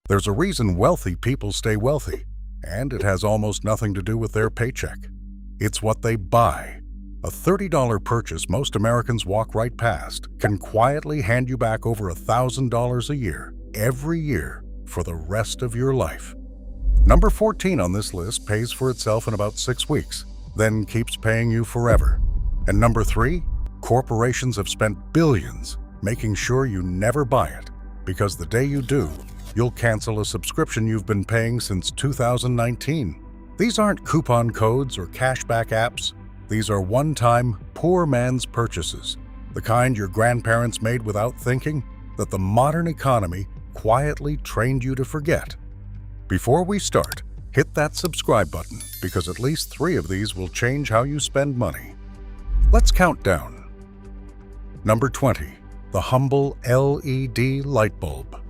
There's a reason wealthy people stay wealthy, and it has almost nothing to do with their paycheck. It's what they buy. A $30 purchase most Americans walk right past can quietly hand you back over $1,000 a year, every year, for the rest of your life. Number 14 on this list pays for itself in about 6 weeks, then keeps paying you forever. And number 3, corporations have spent billions making sure you never buy it, because the day you do, you'll cancel a subscription you've been paying since 2019. These aren't coupon codes or cashback apps. These are one-time, poor man's purchases, the kind your grandparents made without thinking, that the modern economy quietly trained you to forget. Before we start, hit that subscribe button, because at least 3 of these will change how you spend money. Let's count down. Number 20, the humble LED light bulb.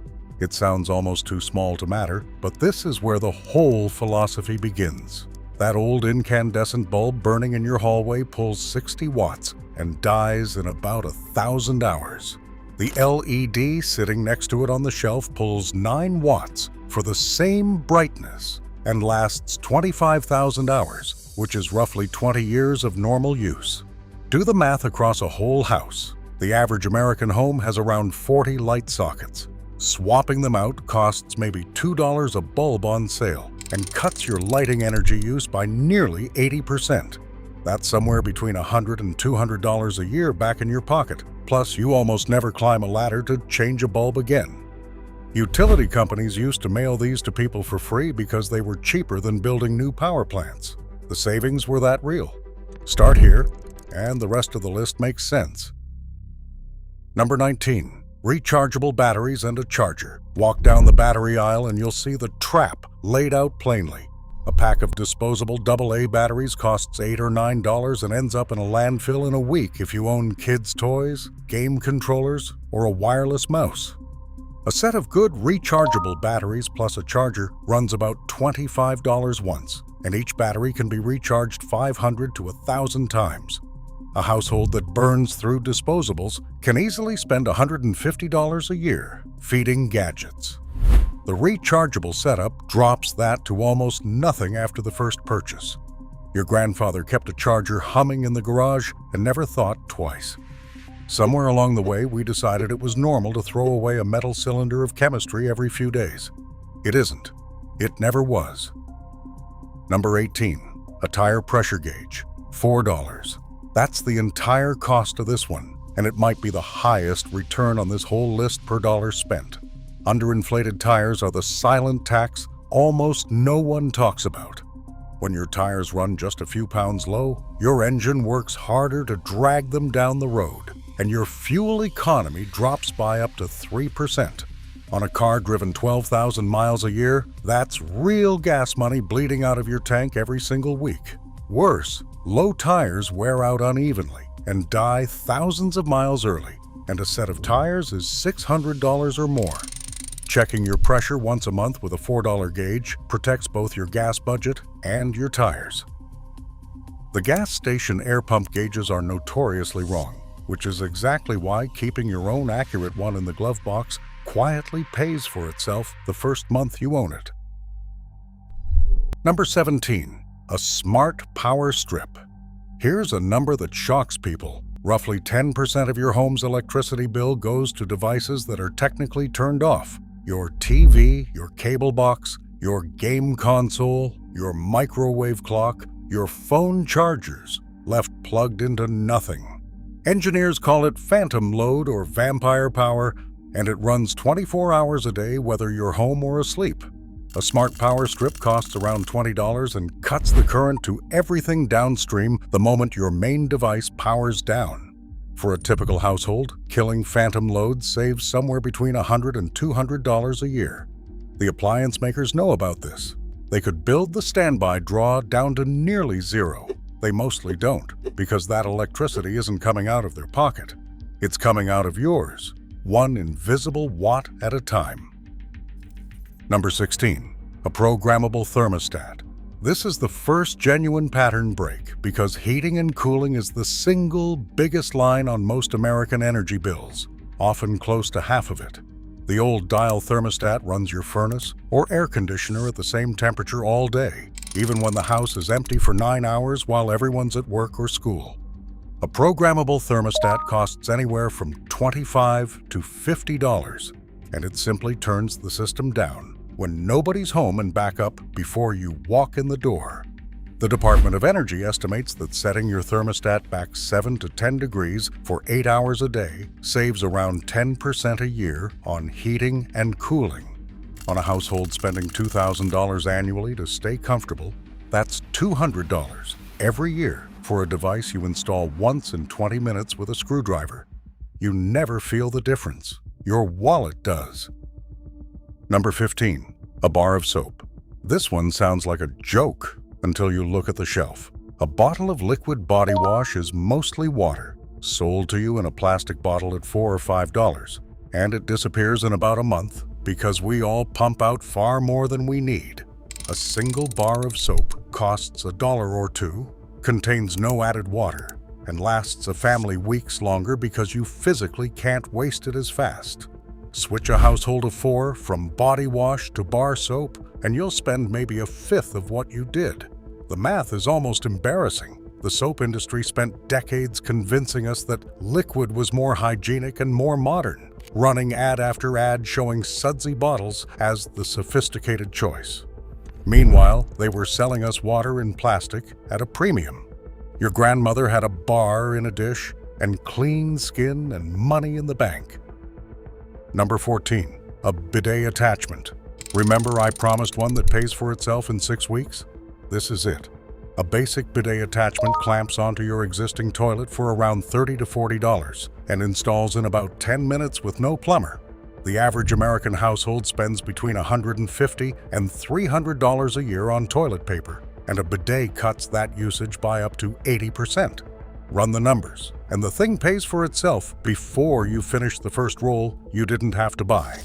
It sounds almost too small to matter, but this is where the whole philosophy begins. That old incandescent bulb burning in your hallway pulls 60 watts and dies in about 1,000 hours. The LED sitting next to it on the shelf pulls 9 watts for the same brightness and lasts 25,000 hours, which is roughly 20 years of normal use. Do the math across a whole house. The average American home has around 40 light sockets. Swapping them out costs maybe $2 a bulb on sale and cuts your lighting energy use by nearly 80%. That's somewhere between $100 and $200 a year back in your pocket. Plus, you almost never climb a ladder to change a bulb again. Utility companies used to mail these to people for free because they were cheaper than building new power plants. The savings were that real. Start here, and the rest of the list makes sense. Number 19. Rechargeable batteries and a charger. Walk down the battery aisle and you'll see the trap laid out plainly. A pack of disposable AA batteries costs $8 or $9 and ends up in a landfill in a week if you own kids' toys, game controllers, or a wireless mouse. A set of good rechargeable batteries plus a charger runs about $25 once, and each battery can be recharged 500 to 1,000 times. A household that burns through disposables can easily spend $150 a year feeding gadgets. The rechargeable setup drops that to almost nothing after the first purchase. Your grandfather kept a charger humming in the garage and never thought twice. Somewhere along the way, we decided it was normal to throw away a metal cylinder of chemistry every few days. It isn't. It never was. Number 18, a tire pressure gauge, $4. That's the entire cost of this one, and it might be the highest return on this whole list per dollar spent. Underinflated tires are the silent tax almost no one talks about. When your tires run just a few pounds low, your engine works harder to drag them down the road, and your fuel economy drops by up to 3%. On a car driven 12,000 miles a year, that's real gas money bleeding out of your tank every single week. Worse, low tires wear out unevenly and die thousands of miles early, and a set of tires is $600 or more. Checking your pressure once a month with a $4 gauge protects both your gas budget and your tires. The gas station air pump gauges are notoriously wrong, which is exactly why keeping your own accurate one in the glove box quietly pays for itself the first month you own it. Number 17. A smart power strip. Here's a number that shocks people. Roughly 10% of your home's electricity bill goes to devices that are technically turned off. Your TV, your cable box, your game console, your microwave clock, your phone chargers, left plugged into nothing. Engineers call it phantom load or vampire power, and it runs 24 hours a day whether you're home or asleep. A smart power strip costs around $20 and cuts the current to everything downstream the moment your main device powers down. For a typical household, killing phantom loads saves somewhere between $100 and $200 a year. The appliance makers know about this. They could build the standby draw down to nearly zero. They mostly don't, because that electricity isn't coming out of their pocket. It's coming out of yours, one invisible watt at a time. Number 16, a programmable thermostat. This is the first genuine pattern break because heating and cooling is the single biggest line on most American energy bills, often close to half of it. The old dial thermostat runs your furnace or air conditioner at the same temperature all day, even when the house is empty for 9 hours while everyone's at work or school. A programmable thermostat costs anywhere from $25 to $50, and it simply turns the system down when nobody's home and back up before you walk in the door. The Department of Energy estimates that setting your thermostat back 7 to 10 degrees for 8 hours a day saves around 10% a year on heating and cooling. On a household spending $2,000 annually to stay comfortable, that's $200 every year for a device you install once in 20 minutes with a screwdriver. You never feel the difference. Your wallet does. Number 15. A bar of soap. This one sounds like a joke until you look at the shelf. A bottle of liquid body wash is mostly water, sold to you in a plastic bottle at $4 or $5, and it disappears in about a month because we all pump out far more than we need. A single bar of soap costs $1 or $2, contains no added water, and lasts a family weeks longer because you physically can't waste it as fast. Switch a household of 4 from body wash to bar soap, and you'll spend maybe a fifth of what you did. The math is almost embarrassing. The soap industry spent decades convincing us that liquid was more hygienic and more modern, running ad after ad showing sudsy bottles as the sophisticated choice. Meanwhile, they were selling us water in plastic at a premium. Your grandmother had a bar in a dish and clean skin and money in the bank. Number 14. A bidet attachment. Remember I promised one that pays for itself in 6 weeks? This is it. A basic bidet attachment clamps onto your existing toilet for around $30 to $40 and installs in about 10 minutes with no plumber. The average American household spends between $150 and $300 a year on toilet paper, and a bidet cuts that usage by up to 80%. Run the numbers, and the thing pays for itself before you finish the first roll you didn't have to buy.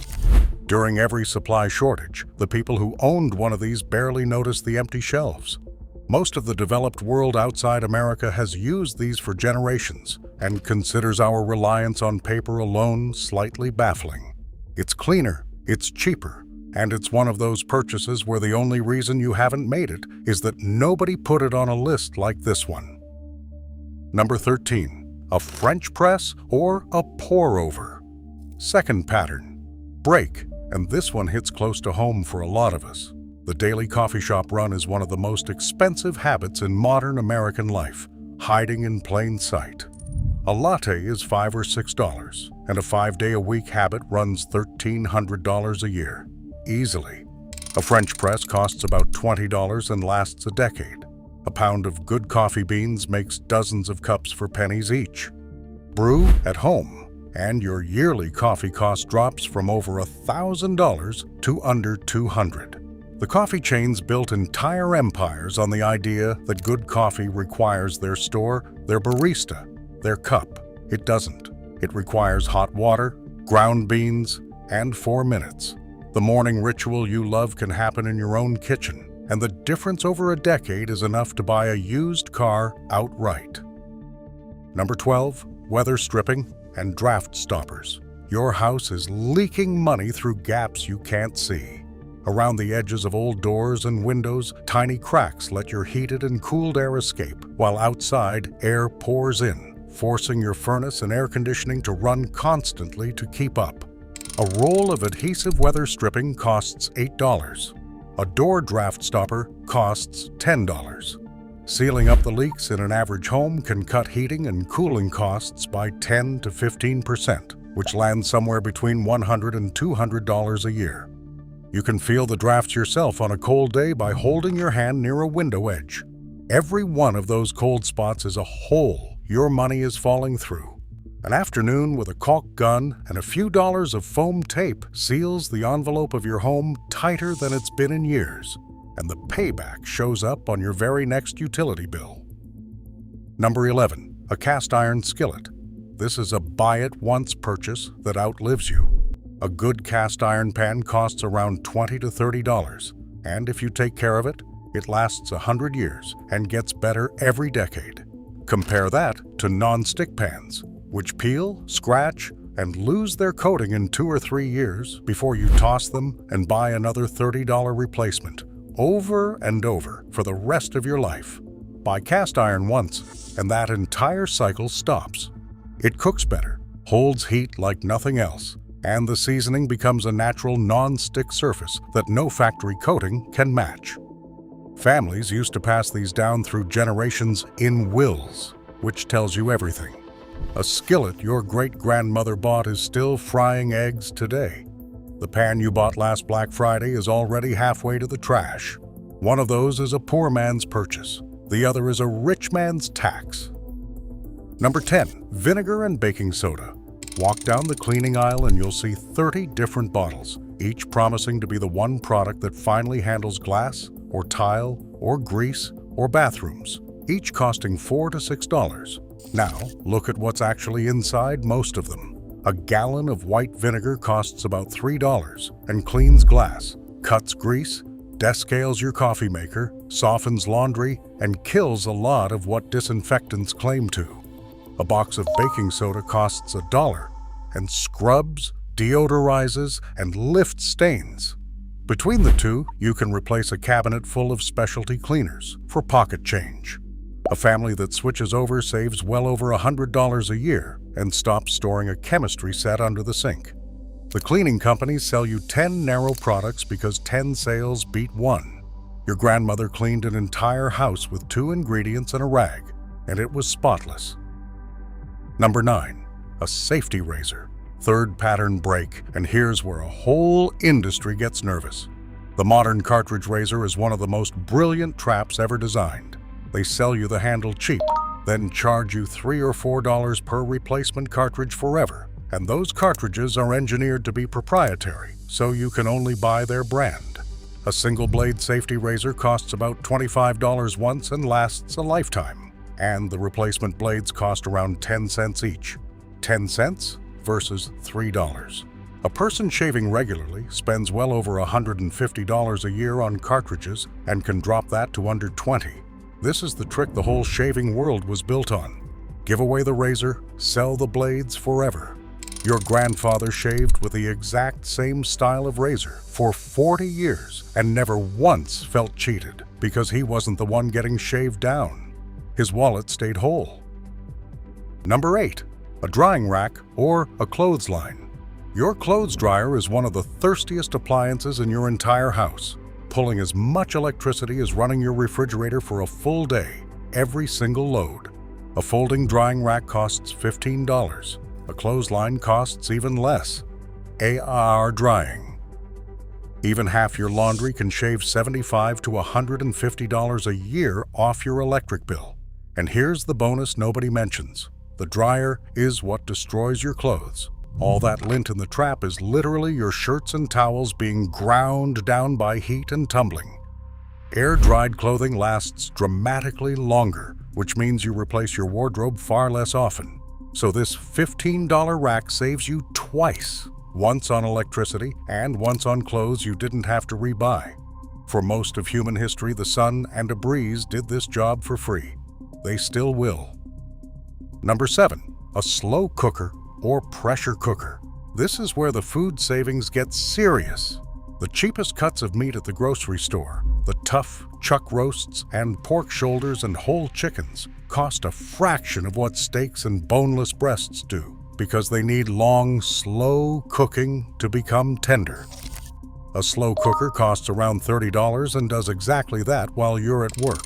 During every supply shortage, the people who owned one of these barely noticed the empty shelves. Most of the developed world outside America has used these for generations and considers our reliance on paper alone slightly baffling. It's cleaner, it's cheaper, and it's one of those purchases where the only reason you haven't made it is that nobody put it on a list like this one. Number 13. A French press or a pour-over. Second pattern. Break. And this one hits close to home for a lot of us. The daily coffee shop run is one of the most expensive habits in modern American life, hiding in plain sight. A latte is $5 or $6, and a 5-day-a-week habit runs $1,300 a year, easily. A French press costs about $20 and lasts a decade. A pound of good coffee beans makes dozens of cups for pennies each. Brew at home, and your yearly coffee cost drops from over $1,000 to under $200. The coffee chains built entire empires on the idea that good coffee requires their store, their barista, their cup. It doesn't. It requires hot water, ground beans, and 4 minutes. The morning ritual you love can happen in your own kitchen, and the difference over a decade is enough to buy a used car outright. Number 12. Weather stripping and draft stoppers. Your house is leaking money through gaps you can't see. Around the edges of old doors and windows, tiny cracks let your heated and cooled air escape, while outside, air pours in, forcing your furnace and air conditioning to run constantly to keep up. A roll of adhesive weather stripping costs $8. A door draft stopper costs $10. Sealing up the leaks in an average home can cut heating and cooling costs by 10 to 15%, which lands somewhere between $100 and $200 a year. You can feel the drafts yourself on a cold day by holding your hand near a window edge. Every one of those cold spots is a hole your money is falling through. An afternoon with a caulk gun and a few dollars of foam tape seals the envelope of your home tighter than it's been in years, and the payback shows up on your very next utility bill. Number 11. A cast iron skillet. This is a buy-it-once purchase that outlives you. A good cast iron pan costs around $20 to $30, and if you take care of it, it lasts 100 years and gets better every decade. Compare that to non-stick pans, which peel, scratch, and lose their coating in 2 or 3 years before you toss them and buy another $30 replacement, over and over for the rest of your life. Buy cast iron once, and that entire cycle stops. It cooks better, holds heat like nothing else, and the seasoning becomes a natural non-stick surface that no factory coating can match. Families used to pass these down through generations in wills, which tells you everything. A skillet your great-grandmother bought is still frying eggs today. The pan you bought last Black Friday is already halfway to the trash. One of those is a poor man's purchase. The other is a rich man's tax. Number 10, vinegar and baking soda. Walk down the cleaning aisle and you'll see 30 different bottles, each promising to be the one product that finally handles glass, or tile, or grease, or bathrooms, each costing $4 to $6. Now, look at what's actually inside most of them. A gallon of white vinegar costs about $3 and cleans glass, cuts grease, descales your coffee maker, softens laundry, and kills a lot of what disinfectants claim to. A box of baking soda costs $1 and scrubs, deodorizes, and lifts stains. Between the two, you can replace a cabinet full of specialty cleaners for pocket change. A family that switches over saves well over $100 a year and stops storing a chemistry set under the sink. The cleaning companies sell you 10 narrow products because 10 sales beat 1. Your grandmother cleaned an entire house with 2 ingredients and a rag, and it was spotless. Number 9, a safety razor. Third pattern break, and here's where a whole industry gets nervous. The modern cartridge razor is one of the most brilliant traps ever designed. They sell you the handle cheap, then charge you $3 or $4 per replacement cartridge forever. And those cartridges are engineered to be proprietary, so you can only buy their brand. A single-blade safety razor costs about $25 once and lasts a lifetime. And the replacement blades cost around 10 cents each. 10 cents versus $3. A person shaving regularly spends well over $150 a year on cartridges and can drop that to under $20. This is the trick the whole shaving world was built on. Give away the razor, sell the blades forever. Your grandfather shaved with the exact same style of razor for 40 years and never once felt cheated because he wasn't the one getting shaved down. His wallet stayed whole. Number 8, a drying rack or a clothesline. Your clothes dryer is one of the thirstiest appliances in your entire house, pulling as much electricity as running your refrigerator for a full day, every single load. A folding drying rack costs $15. A clothesline costs even less. AR drying. Even half your laundry can shave $75 to $150 a year off your electric bill. And here's the bonus nobody mentions. The dryer is what destroys your clothes. All that lint in the trap is literally your shirts and towels being ground down by heat and tumbling. Air-dried clothing lasts dramatically longer, which means you replace your wardrobe far less often. So this $15 rack saves you twice, once on electricity and once on clothes you didn't have to rebuy. For most of human history, the sun and a breeze did this job for free. They still will. Number 7, a slow cooker or pressure cooker. This is where the food savings get serious. The cheapest cuts of meat at the grocery store, the tough chuck roasts and pork shoulders and whole chickens, cost a fraction of what steaks and boneless breasts do because they need long, slow cooking to become tender. A slow cooker costs around $30 and does exactly that while you're at work.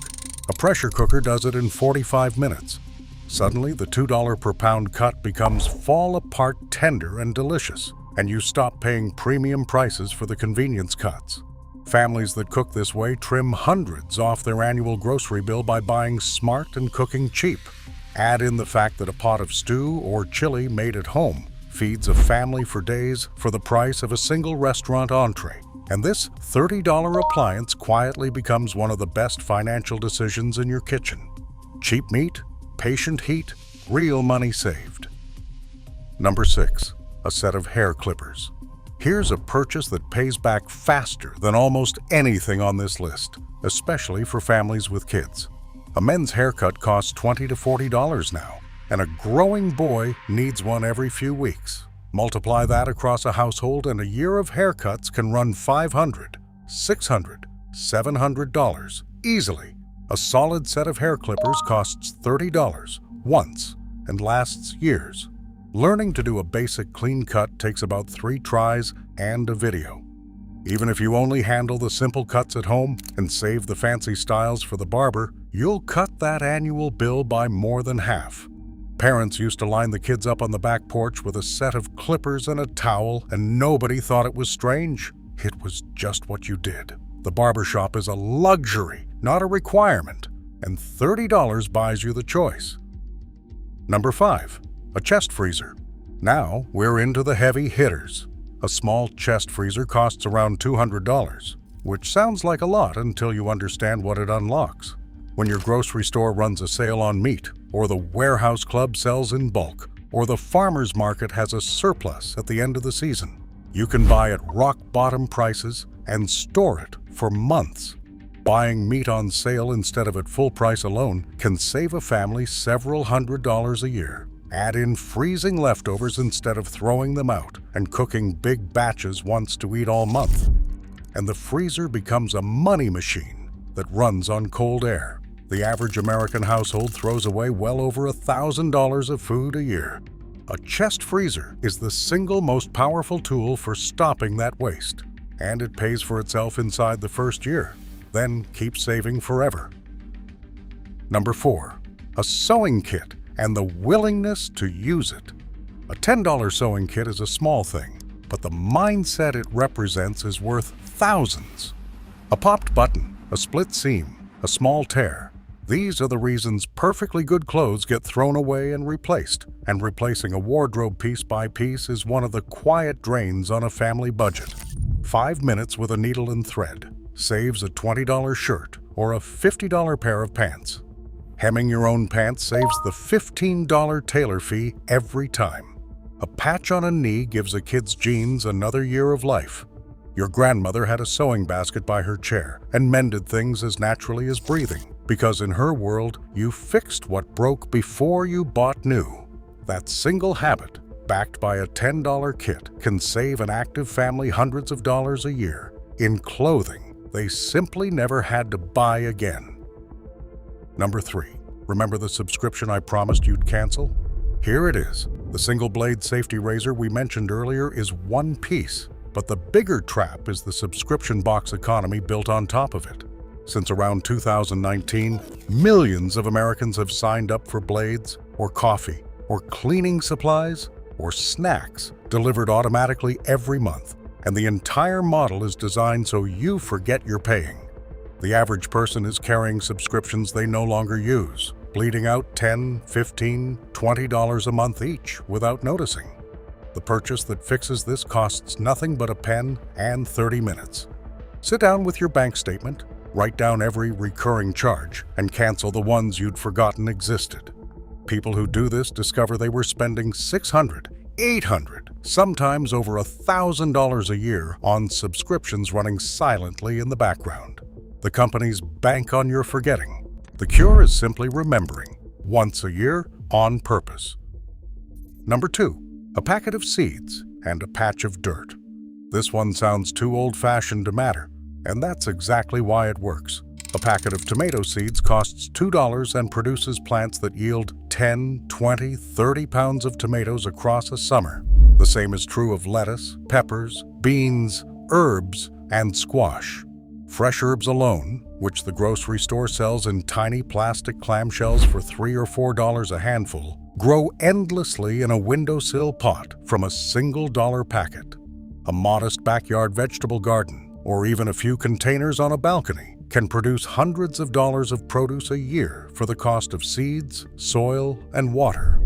A pressure cooker does it in 45 minutes. Suddenly, the $2 per pound cut becomes fall-apart tender and delicious, and you stop paying premium prices for the convenience cuts. Families that cook this way trim hundreds off their annual grocery bill by buying smart and cooking cheap. Add in the fact that a pot of stew or chili made at home feeds a family for days for the price of a single restaurant entree. And this $30 appliance quietly becomes one of the best financial decisions in your kitchen. Cheap meat, patient heat, real money saved. Number 6, a set of hair clippers. Here's a purchase that pays back faster than almost anything on this list, especially for families with kids. A men's haircut costs $20 to $40 now, and a growing boy needs one every few weeks. Multiply that across a household and a year of haircuts can run $500, $600, $700 easily. A solid set of hair clippers costs $30 once and lasts years. Learning to do a basic clean cut takes about 3 tries and a video. Even if you only handle the simple cuts at home and save the fancy styles for the barber, you'll cut that annual bill by more than half. Parents used to line the kids up on the back porch with a set of clippers and a towel, and nobody thought it was strange. It was just what you did. The barbershop is a luxury, not a requirement, and $30 buys you the choice. Number 5. A chest freezer. Now we're into the heavy hitters. A small chest freezer costs around $200, which sounds like a lot until you understand what it unlocks. When your grocery store runs a sale on meat, or the warehouse club sells in bulk, or the farmer's market has a surplus at the end of the season, you can buy at rock-bottom prices and store it for months. Buying meat on sale instead of at full price alone can save a family several $100s a year. Add in freezing leftovers instead of throwing them out and cooking big batches once to eat all month. And the freezer becomes a money machine that runs on cold air. The average American household throws away well over $1,000 of food a year. A chest freezer is the single most powerful tool for stopping that waste, and it pays for itself inside the first year. Then keep saving forever. Number 4. A sewing kit and the willingness to use it. A $10 sewing kit is a small thing, but the mindset it represents is worth thousands. A popped button, a split seam, a small tear. These are the reasons perfectly good clothes get thrown away and replacing a wardrobe piece by piece is one of the quiet drains on a family budget. 5 minutes with a needle and thread saves a $20 shirt or a $50 pair of pants. Hemming your own pants saves the $15 tailor fee every time. A patch on a knee gives a kid's jeans another year of life. Your grandmother had a sewing basket by her chair and mended things as naturally as breathing, because in her world, you fixed what broke before you bought new. That single habit, backed by a $10 kit, can save an active family hundreds of dollars a year in clothing they simply never had to buy again. Number 3. Remember the subscription I promised you'd cancel? Here it is. The single-blade safety razor we mentioned earlier is one piece, but the bigger trap is the subscription box economy built on top of it. Since around 2019, millions of Americans have signed up for blades, or coffee, or cleaning supplies, or snacks delivered automatically every month, and the entire model is designed so you forget you're paying. The average person is carrying subscriptions they no longer use, bleeding out $10, $15, $20 a month each without noticing. The purchase that fixes this costs nothing but a pen and 30 minutes. Sit down with your bank statement, write down every recurring charge, and cancel the ones you'd forgotten existed. People who do this discover they were spending $600, $800, sometimes over $1,000 a year on subscriptions running silently in the background. The companies bank on your forgetting. The cure is simply remembering, once a year, on purpose. Number 2. A packet of seeds and a patch of dirt. This one sounds too old-fashioned to matter, and that's exactly why it works. A packet of tomato seeds costs $2 and produces plants that yield 10, 20, 30 pounds of tomatoes across a summer. The same is true of lettuce, peppers, beans, herbs, and squash. Fresh herbs alone, which the grocery store sells in tiny plastic clamshells for $3 or $4 a handful, grow endlessly in a windowsill pot from a single dollar packet. A modest backyard vegetable garden, or even a few containers on a balcony, can produce hundreds of dollars of produce a year for the cost of seeds, soil, and water.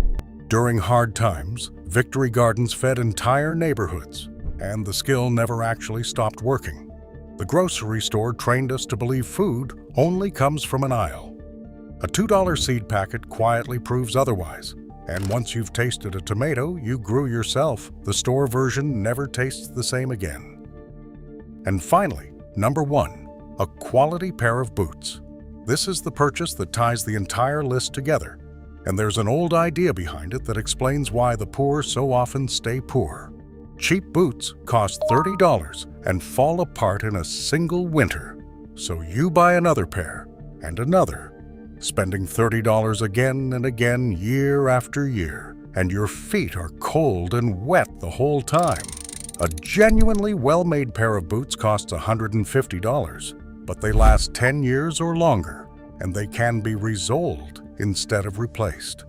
During hard times, Victory Gardens fed entire neighborhoods, and the skill never actually stopped working. The grocery store trained us to believe food only comes from an aisle. A $2 seed packet quietly proves otherwise, and once you've tasted a tomato you grew yourself, the store version never tastes the same again. And finally, number 1, a quality pair of boots. This is the purchase that ties the entire list together. And there's an old idea behind it that explains why the poor so often stay poor. Cheap boots cost $30 and fall apart in a single winter. So you buy another pair and another, spending $30 again and again year after year, and your feet are cold and wet the whole time. A genuinely well-made pair of boots costs $150, but they last 10 years or longer, and they can be resoled instead of replaced.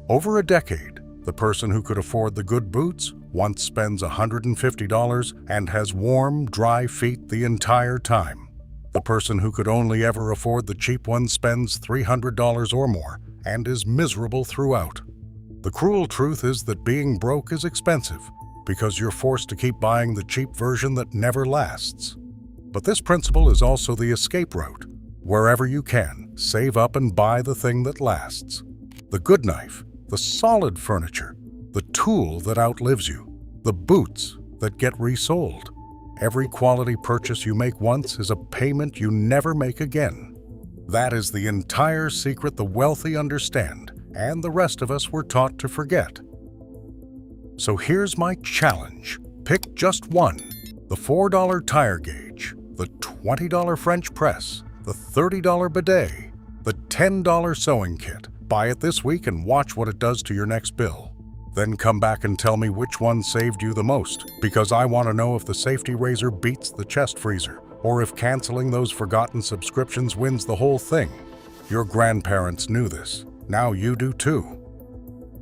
Over a decade, the person who could afford the good boots once spends $150 and has warm, dry feet the entire time. The person who could only ever afford the cheap ones spends $300 or more and is miserable throughout. The cruel truth is that being broke is expensive because you're forced to keep buying the cheap version that never lasts. But this principle is also the escape route. Wherever you can, save up and buy the thing that lasts. The good knife, the solid furniture, the tool that outlives you, the boots that get resold. Every quality purchase you make once is a payment you never make again. That is the entire secret the wealthy understand, and the rest of us were taught to forget. So here's my challenge. Pick just one: the $4 tire gauge, the $20 French press, the $30 bidet, the $10 sewing kit. Buy it this week and watch what it does to your next bill. Then come back and tell me which one saved you the most, because I want to know if the safety razor beats the chest freezer, or if canceling those forgotten subscriptions wins the whole thing. Your grandparents knew this. Now you do too.